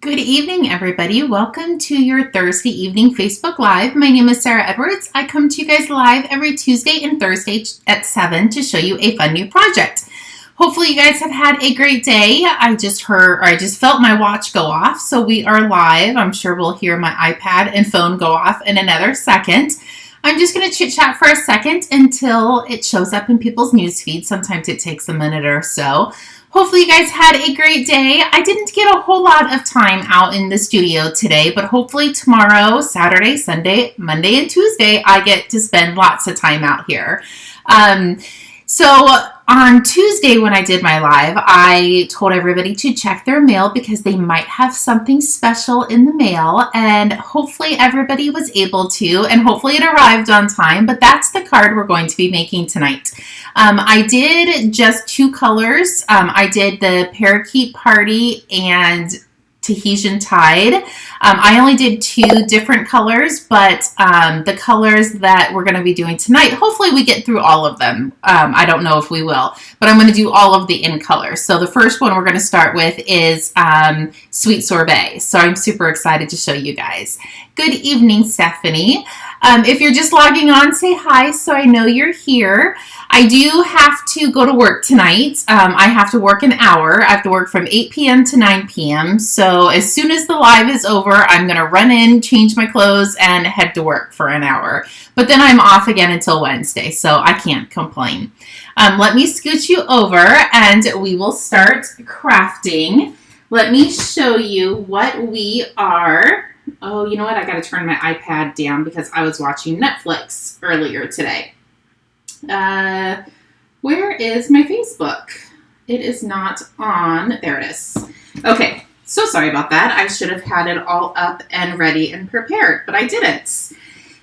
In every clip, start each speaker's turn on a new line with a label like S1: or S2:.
S1: Good evening, everybody. Welcome to your Thursday evening Facebook Live. My name is Sarah Edwards. I come to you guys live every Tuesday and Thursday at 7 to show you a fun new project. Hopefully you guys have had a great day. I just felt my watch go off, so we are live. I'm sure we'll hear my iPad and phone go off in another second. I'm just going to chit chat for a second until it shows up in people's news feed. Sometimes it takes a minute or so. Hopefully you guys had a great day. I didn't get a whole lot of time out in the studio today, but hopefully tomorrow, Saturday, Sunday, Monday, and Tuesday, I get to spend lots of time out here. So on Tuesday when I did my live, I told everybody to check their mail because they might have something special in the mail, and hopefully everybody was able to, and hopefully it arrived on time, but that's the card we're going to be making tonight. I did just two colors. I did the Parakeet Party and Tahitian Tide. I only did two different colors, but the colors that we're going to be doing tonight, hopefully we get through all of them. I don't know if we will, but I'm going to do all of the in colors. So the first one we're going to start with is Sweet Sorbet. So I'm super excited to show you guys. Good evening, Stephanie. If you're just logging on, say hi so I know you're here. I do have to go to work tonight. I have to work an hour. I have to work from 8 p.m. to 9 p.m. So as soon as the live is over, I'm going to run in, change my clothes, and head to work for an hour. But then I'm off again until Wednesday, so I can't complain. Let me scoot you over, and we will start crafting. Let me show you what we are. Oh, you know what? I got to turn my iPad down because I was watching Netflix earlier today. Where is my Facebook? It is not on. There it is. Okay, so sorry about that. I should have had it all up and ready and prepared, but I didn't.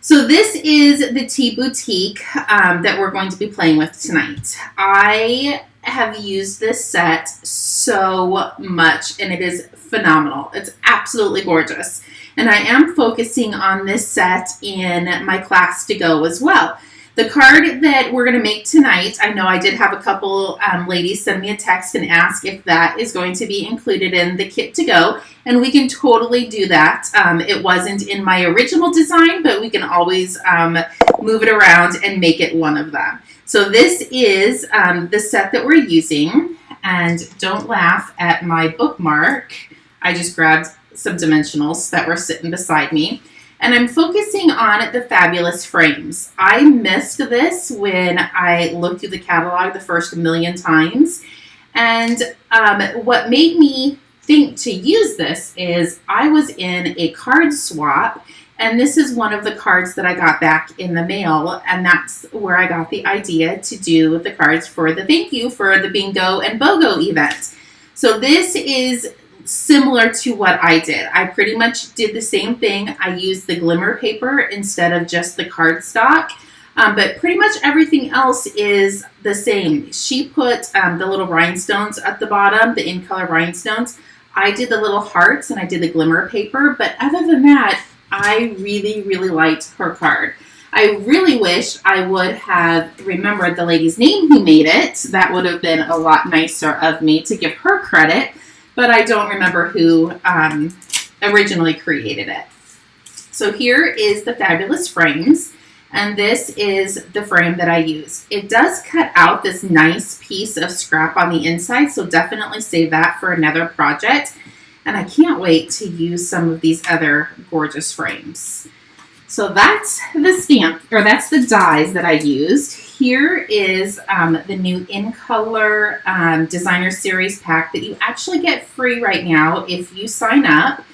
S1: So this is the Tea Boutique that we're going to be playing with tonight. I have used this set so much, and it is phenomenal. It's absolutely gorgeous. And I am focusing on this set in my class to go as well. The card that we're going to make tonight, I know I did have a couple ladies send me a text and ask if that is going to be included in the kit to go, and we can totally do that. It wasn't in my original design, but we can always move it around and make it one of them. So this is the set that we're using, and don't laugh at my bookmark. I just grabbed some dimensionals that were sitting beside me. And I'm focusing on the fabulous frames. I missed this when I looked through the catalog the first million times. And what made me think to use this is I was in a card swap, and this is one of the cards that I got back in the mail, and that's where I got the idea to do the cards for the thank you for the Bingo and BOGO event. So this is similar to what I did. I pretty much did the same thing. I used the glimmer paper instead of just the cardstock, but pretty much everything else is the same. She put the little rhinestones at the bottom, the in-color rhinestones. I did the little hearts and I did the glimmer paper, but other than that, I really, really liked her card. I really wish I would have remembered the lady's name who made it. That would have been a lot nicer of me to give her credit, but I don't remember who originally created it. So here is the fabulous frames, and this is the frame that I use. It does cut out this nice piece of scrap on the inside, so definitely save that for another project. And I can't wait to use some of these other gorgeous frames. So that's the stamp, or that's the dies that I used. Here is the new In Color Designer Series pack that you actually get free right now if you sign up.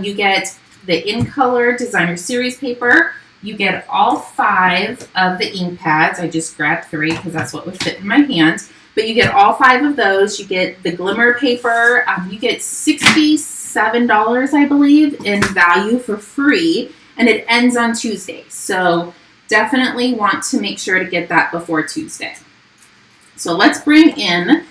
S1: You get the In Color Designer Series paper. You get all 5 of the ink pads. I just grabbed 3 because that's what would fit in my hand. But you get all 5 of those. You get the glimmer paper. You get $67, I believe, in value for free. And it ends on Tuesday. So definitely want to make sure to get that before Tuesday. So let's bring in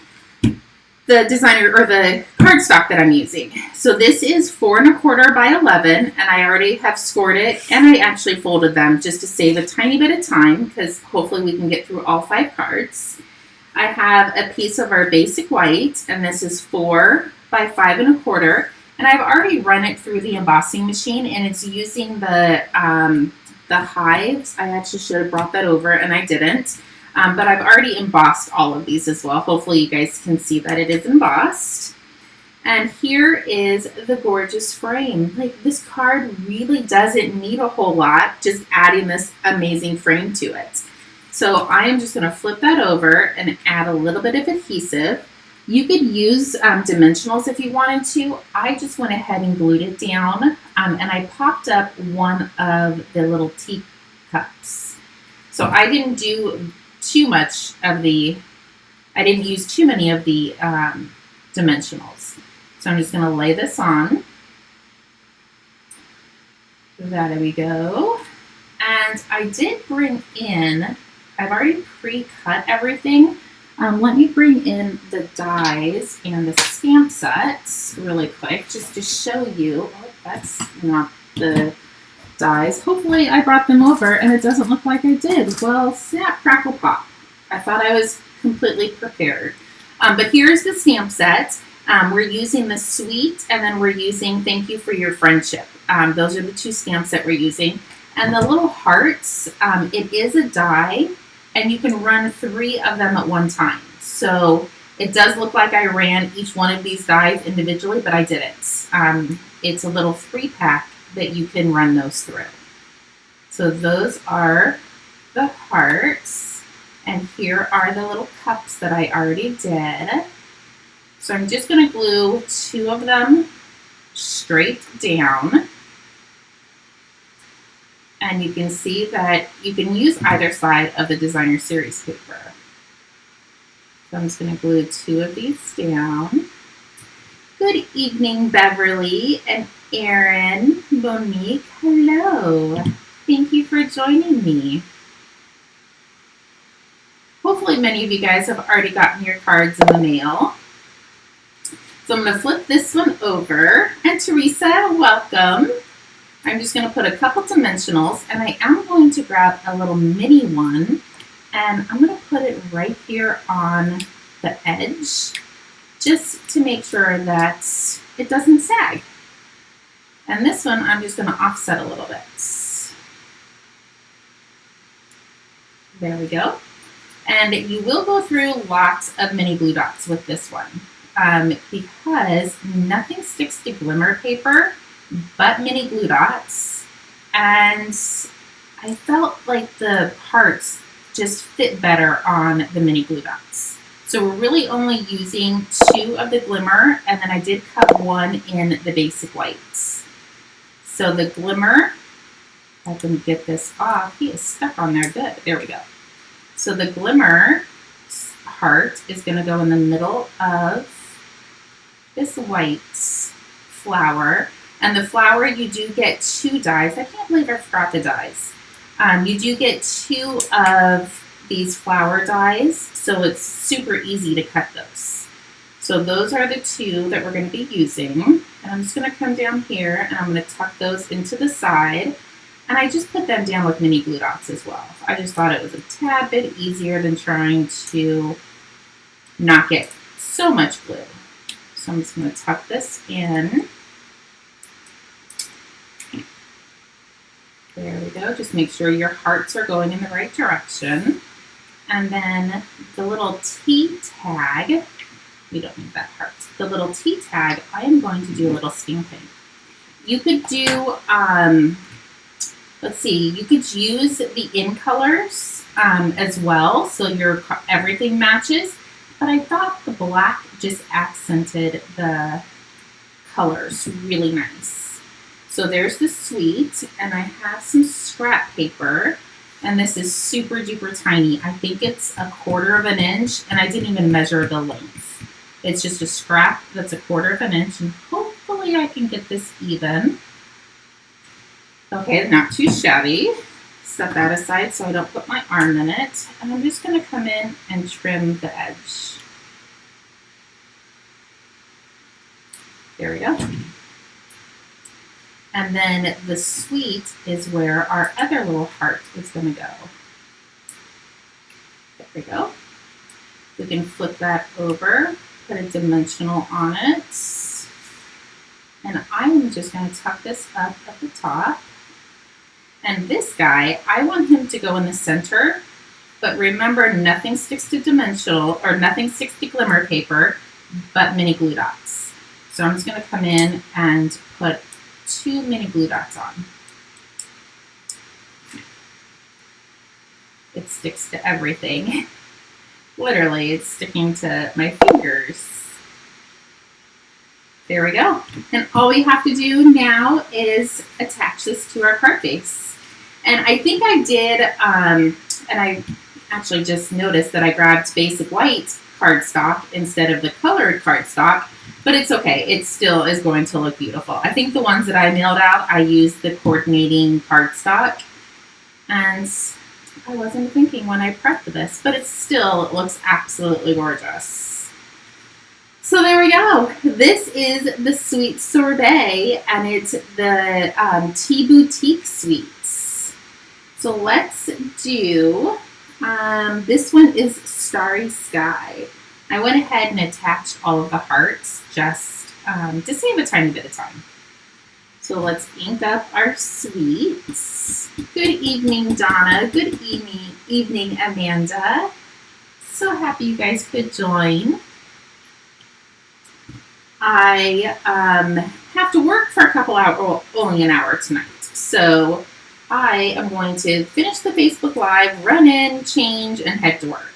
S1: the designer or the cardstock that I'm using. So this is 4 1/4 by 11, and I already have scored it, and I actually folded them just to save a tiny bit of time because hopefully we can get through all 5 cards. I have a piece of our basic white, and this is 4 by 5 1/4. And I've already run it through the embossing machine, and it's using the hives. I actually should have brought that over, and I didn't. But I've already embossed all of these as well. Hopefully you guys can see that it is embossed. And here is the gorgeous frame. Like, this card really doesn't need a whole lot, just adding this amazing frame to it. So I am just going to flip that over and add a little bit of adhesive. You could use dimensionals if you wanted to. I just went ahead and glued it down, and I popped up one of the little teacups. So I didn't do too much of I didn't use too many of the dimensionals. So I'm just going to lay this on. There we go. And I did bring in, I've already pre-cut everything. Let me bring in the dies and the stamp sets really quick just to show you. Oh, that's not the dies. Hopefully I brought them over and it doesn't look like I did. Well, snap, crackle, pop. I thought I was completely prepared. But here's the stamp set. We're using the Sweet, and then we're using Thank You for Your Friendship. Those are the two stamps that we're using. And the little hearts, it is a die, and you can run 3 of them at one time. So it does look like I ran each one of these dies individually, but I didn't. It's a little 3-pack that you can run those through. So those are the hearts, and here are the little cups that I already did. So I'm just going to glue 2 of them straight down. And you can see that you can use either side of the designer series paper. So I'm just going to glue 2 of these down. Good evening, Beverly and Erin, Monique. Hello. Thank you for joining me. Hopefully many of you guys have already gotten your cards in the mail. So I'm going to flip this one over. And Teresa, welcome. I'm just going to put a couple dimensionals, and I am going to grab a little mini one, and I'm going to put it right here on the edge, just to make sure that it doesn't sag. And this one, I'm just going to offset a little bit. There we go. And you will go through lots of mini glue dots with this one, because nothing sticks to glimmer paper but mini glue dots, and I felt like the hearts just fit better on the mini glue dots. So we're really only using 2 of the glimmer, and then I did cut 1 in the basic whites. So the glimmer, if I can get this off, he is stuck on there good. There we go. So the glimmer heart is going to go in the middle of this white flower. And the flower, you do get 2 dies. I can't believe I forgot the dies. You do get 2 of these flower dies, so it's super easy to cut those. So those are the 2 that we're going to be using. And I'm just going to come down here, and I'm going to tuck those into the side. And I just put them down with mini glue dots as well. I just thought it was a tad bit easier than trying to not get so much glue. So I'm just going to tuck this in. There we go. Just make sure your hearts are going in the right direction. And then the little T tag, we don't need that heart. The little T tag, I am going to do a little stamping. You could do, let's see, you could use the in colors as well, so your everything matches. But I thought the black just accented the colors really nice. So there's the Sweet, and I have some scrap paper, and this is super duper tiny. I think it's 1/4 of an inch, and I didn't even measure the length. It's just a scrap that's 1/4 of an inch, and hopefully I can get this even. Okay, not too shabby. Set that aside so I don't put my arm in it, and I'm just going to come in and trim the edge. There we go. And then the Sweet is where our other little heart is going to go. There we go. We can flip that over, put a dimensional on it. And I'm just going to tuck this up at the top. And this guy, I want him to go in the center, but remember, nothing sticks to dimensional, or nothing sticks to glimmer paper, but mini glue dots. So I'm just going to come in and put 2 mini glue dots on. It sticks to everything. Literally, it's sticking to my fingers. There we go. And all we have to do now is attach this to our card base. And I think I did, and I actually just noticed that I grabbed basic white cardstock instead of the colored cardstock, but it's okay. It still is going to look beautiful. I think the ones that I mailed out, I used the coordinating cardstock, and I wasn't thinking when I prepped this, but it still looks absolutely gorgeous. So there we go. This is the Sweet Sorbet, and it's the Tea Boutique Sweets. So let's do, this one is Starry Sky. I went ahead and attached all of the hearts just to save a tiny bit of time. So let's ink up our sweets. Good evening, Donna. Good evening, Amanda. So happy you guys could join. I have to work for a couple hours, well, only an hour tonight. So I am going to finish the Facebook Live, run in, change, and head to work.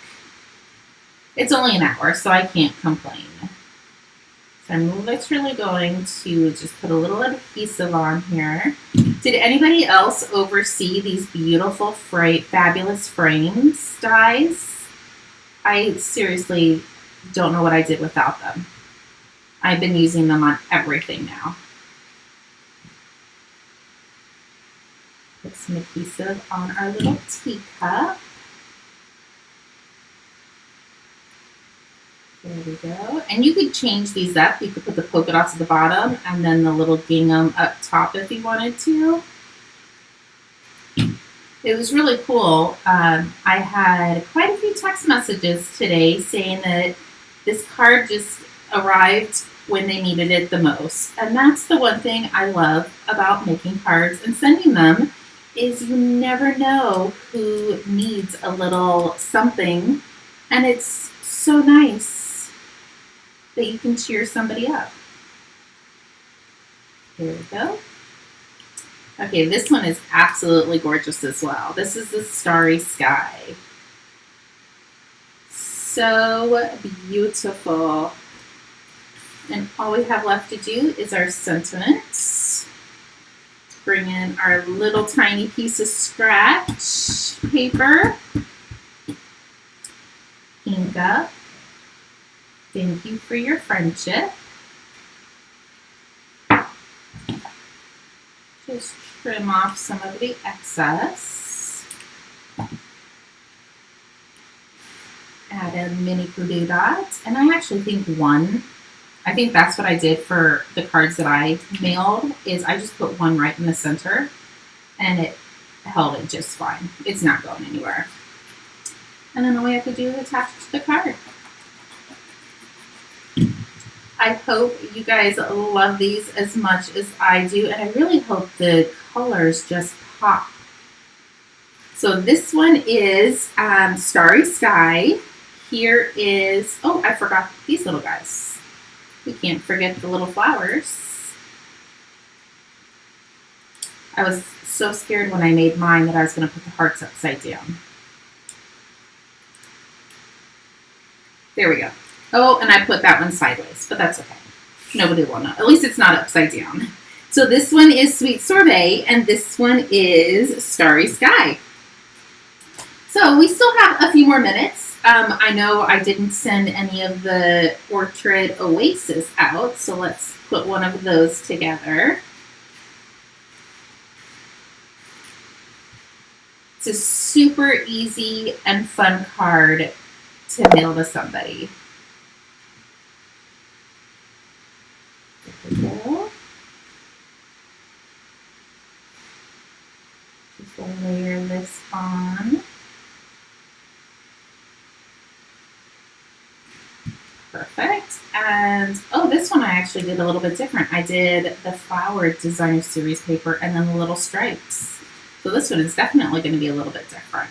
S1: It's only an hour, so I can't complain. So I'm literally going to just put a little adhesive on here. Did anybody else oversee these beautiful, fabulous frames, guys? I seriously don't know what I did without them. I've been using them on everything now. Put some adhesive on our little teacup. There we go. And you could change these up. You could put the polka dots at the bottom and then the little gingham up top if you wanted to. It was really cool. I had quite a few text messages today saying that this card just arrived when they needed it the most. And that's the one thing I love about making cards and sending them, is you never know who needs a little something. And it's so nice that you can cheer somebody up. Here we go. Okay, this one is absolutely gorgeous as well. This is the Starry Sky. So beautiful. And all we have left to do is our sentiments. Bring in our little tiny piece of scratch paper. Ink up. Thank you for your friendship. Just trim off some of the excess. Add a mini glue dot. And I actually think I think that's what I did for the cards that I mailed, is I just put one right in the center and it held it just fine. It's not going anywhere. And then all we have to do is attach it to the card. I hope you guys love these as much as I do, and I really hope the colors just pop. So this one is Starry Sky. Here is, oh, I forgot these little guys. We can't forget the little flowers. I was so scared when I made mine that I was going to put the hearts upside down. There we go. Oh, and I put that one sideways, but that's okay. Nobody will know. At least it's not upside down. So this one is Sweet Sorbet, and this one is Starry Sky. So we still have a few more minutes. I know I didn't send any of the Orchid Oasis out, so let's put one of those together. It's a super easy and fun card to mail to somebody. There we go. Just going to layer this on. Perfect. And oh, this this one I actually did a little bit different. I did the flowered designer series paper and then the little stripes. So this one is definitely going to be a little bit different.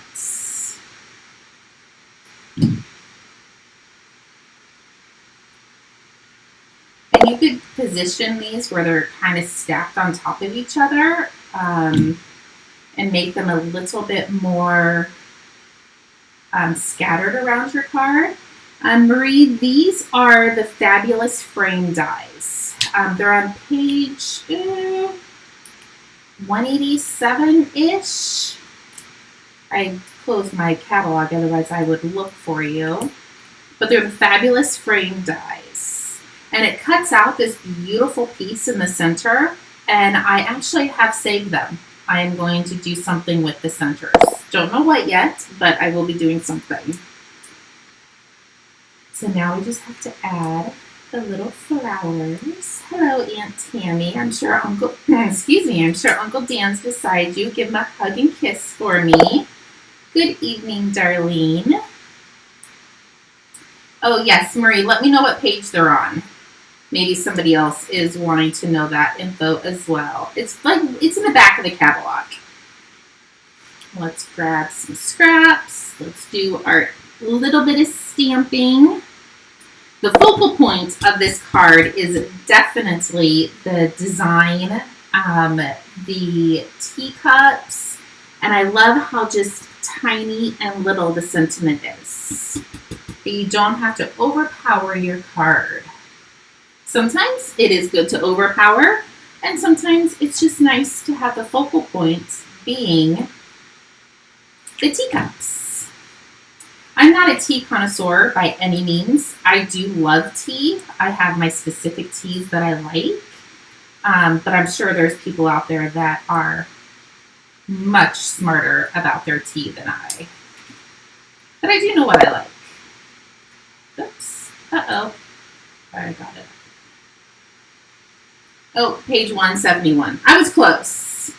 S1: And you could position these where they're kind of stacked on top of each other and make them a little bit more scattered around your card. Marie, these are the Fabulous Frame dies. They're on page 187-ish. I closed my catalog, otherwise I would look for you. But they're the Fabulous Frame dies. And it cuts out this beautiful piece in the center, and I actually have saved them. I am going to do something with the centers. Don't know what yet, but I will be doing something. So now we just have to add the little flowers. Hello, Aunt Tammy. I'm sure Uncle Dan's beside you. Give him a hug and kiss for me. Good evening, Darlene. Oh, yes, Marie, let me know what page they're on. Maybe somebody else is wanting to know that info as well. It's in the back of the catalog. Let's grab some scraps. Let's do our little bit of stamping. The focal point of this card is definitely the design, the teacups, and I love how just tiny and little the sentiment is. But you don't have to overpower your card. Sometimes it is good to overpower, and sometimes it's just nice to have the focal point being the teacups. I'm not a tea connoisseur by any means. I do love tea. I have my specific teas that I like, but I'm sure there's people out there that are much smarter about their tea than I. But I do know what I like. Oops. Uh-oh. I got it. Oh, page 171. I was close.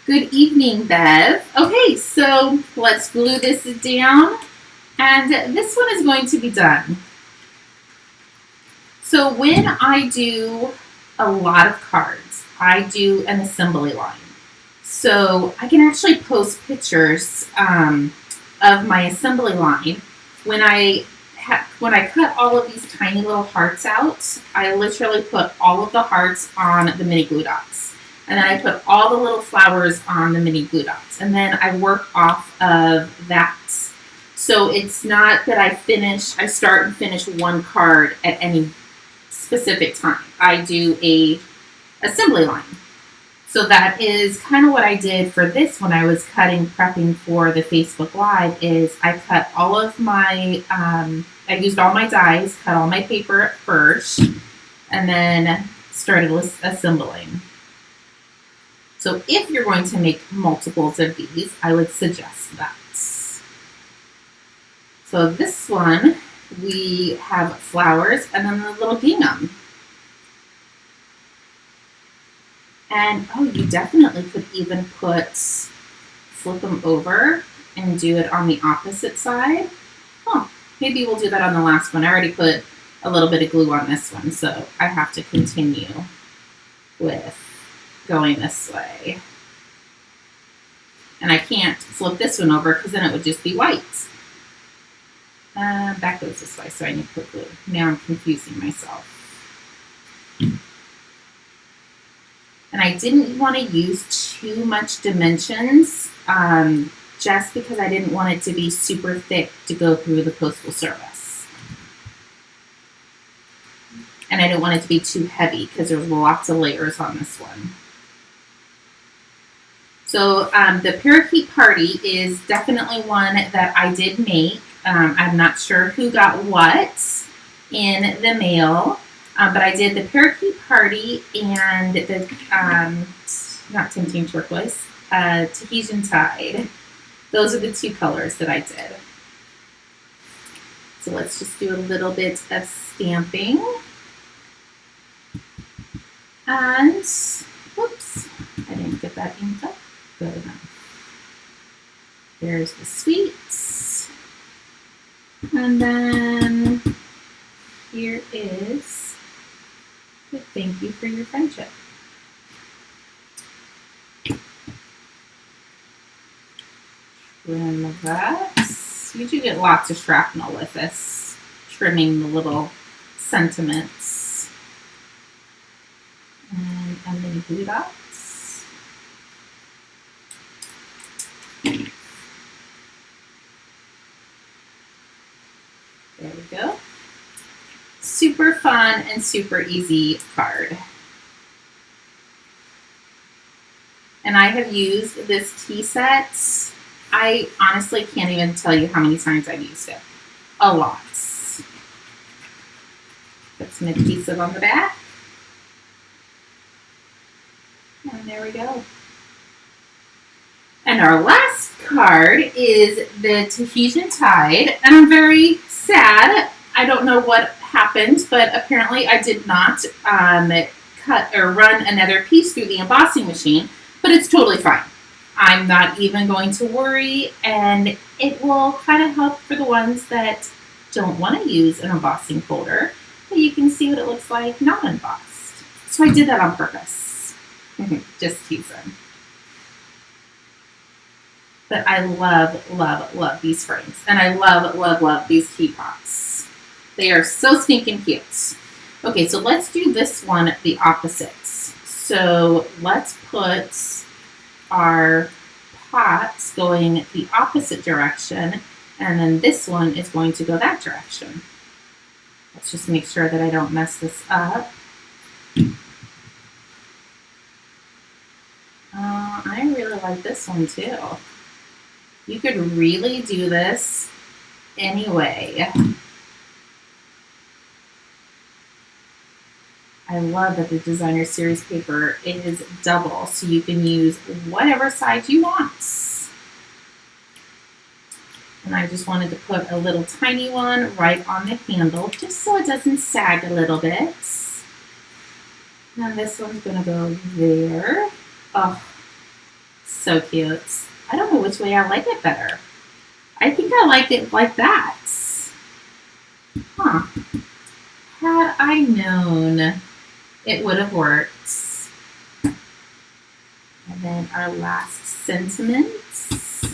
S1: Good evening, Bev. Okay, so let's glue this down. And this one is going to be done. So when I do a lot of cards, I do an assembly line. So I can actually post pictures of my assembly line. When I cut all of these tiny little hearts out, I literally put all of the hearts on the mini glue dots. And then I put all the little flowers on the mini glue dots. And then I work off of that. So it's not that I start and finish one card at any specific time. I do a assembly line. So that is kind of what I did for this when I was prepping for the Facebook Live, is I cut all of my, I used all my dies, cut all my paper at first, and then started assembling. So if you're going to make multiples of these, I would suggest that. So this one, we have flowers and then the little gingham. And, oh, you definitely could even flip them over and do it on the opposite side. Oh, maybe we'll do that on the last one. I already put a little bit of glue on this one, so I have to continue with going this way. And I can't flip this one over because then it would just be white. That goes this way, so I need to put glue. Now I'm confusing myself. And I didn't want to use too much dimensions just because I didn't want it to be super thick to go through the Postal Service. And I didn't want it to be too heavy because there's lots of layers on this one. So the Parakeet Party is definitely one that I did make. I'm not sure who got what in the mail. But I did the Parakeet Party and the, not Tempting Turquoise, Tahitian Tide. Those are the two colors that I did. So let's just do a little bit of stamping. And, whoops, I didn't get that inked up. Good enough. There's the sweets. And then here is But thank you for your friendship. Trim that. You do get lots of shrapnel with this, trimming the little sentiments. And then glue dots. There we go. Super fun and super easy card. And I have used this tea set. I honestly can't even tell you how many times I've used it. A lot. Put some adhesive on the back. And there we go. And our last card is the Tahitian Tide. And I'm very sad. I don't know what happened, but apparently I did not cut or run another piece through the embossing machine, but it's totally fine. I'm not even going to worry, and it will kind of help for the ones that don't want to use an embossing folder, but you can see what it looks like not embossed. So I did that on purpose. Just teasing. But I love, love, love these frames. And I love, love, love these teapots. They are so stinking cute. Okay, so let's do this one the opposites. So let's put our pots going the opposite direction, and then this one is going to go that direction. Let's just make sure that I don't mess this up. I really like this one too. You could really do this anyway. I love that the designer series paper is double, so you can use whatever side you want. And I just wanted to put a little tiny one right on the handle, just so it doesn't sag a little bit. And this one's gonna go there. Oh, so cute. I don't know which way I like it better. I think I like it like that. Huh. Had I known, it would have worked. And then our last sentiments.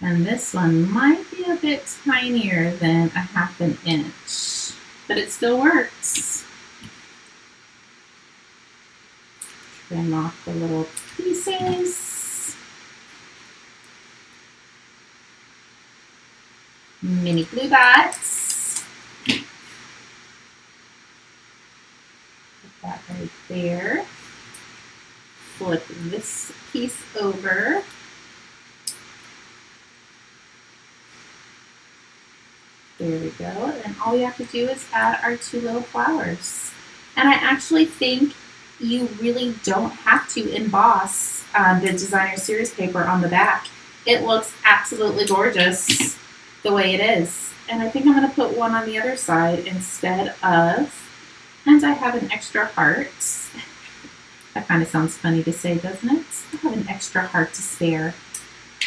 S1: And this one might be a bit tinier than 1/2 inch, but it still works. Trim off the little pieces. Mini glue dots. Put that right there. Flip this piece over. There we go. And all we have to do is add our 2 little flowers. And I actually think you really don't have to emboss the designer series paper on the back. It looks absolutely gorgeous the way it is. And I think I'm going to put one on the other side instead of, and I have an extra heart. That kind of sounds funny to say, doesn't it? I have an extra heart to spare.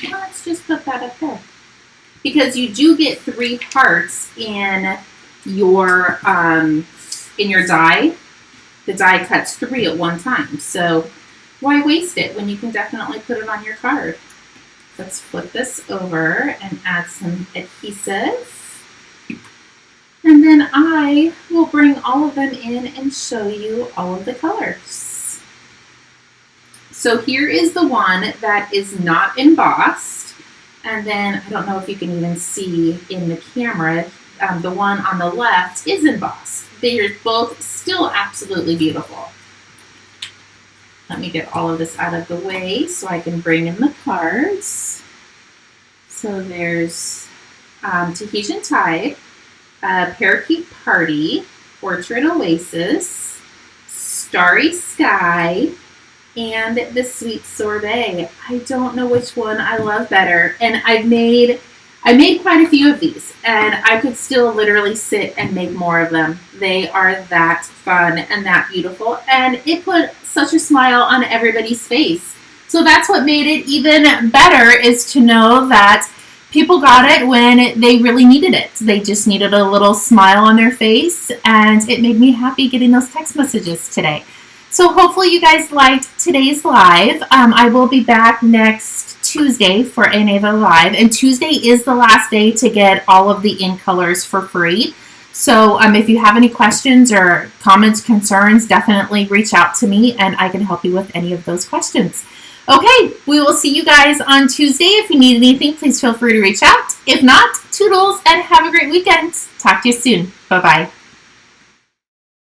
S1: Let's just put that up there. Because you do get 3 hearts in your die. The die cuts 3 at one time. So why waste it when you can definitely put it on your card? Let's flip this over and add some adhesive. And then I will bring all of them in and show you all of the colors. So here is the one that is not embossed. And then I don't know if you can even see in the camera, the one on the left is embossed. They are both still absolutely beautiful. Let me get all of this out of the way so I can bring in the cards. So there's Tahitian Tide, Parakeet Party, Orchard Oasis, Starry Sky, and the Sweet Sorbet. I don't know which one I love better. And I made quite a few of these, and I could still literally sit and make more of them. They are that fun and that beautiful, and it put such a smile on everybody's face. So that's what made it even better, is to know that people got it when they really needed it. They just needed a little smile on their face, and it made me happy getting those text messages today. So hopefully you guys liked today's live. I will be back next Tuesday for another live, and Tuesday is the last day to get all of the in colors for free. So if you have any questions or comments, concerns, definitely reach out to me and I can help you with any of those questions. Okay, we will see you guys on Tuesday. If you need anything, please feel free to reach out. If not, toodles and have a great weekend. Talk to you soon. Bye-bye.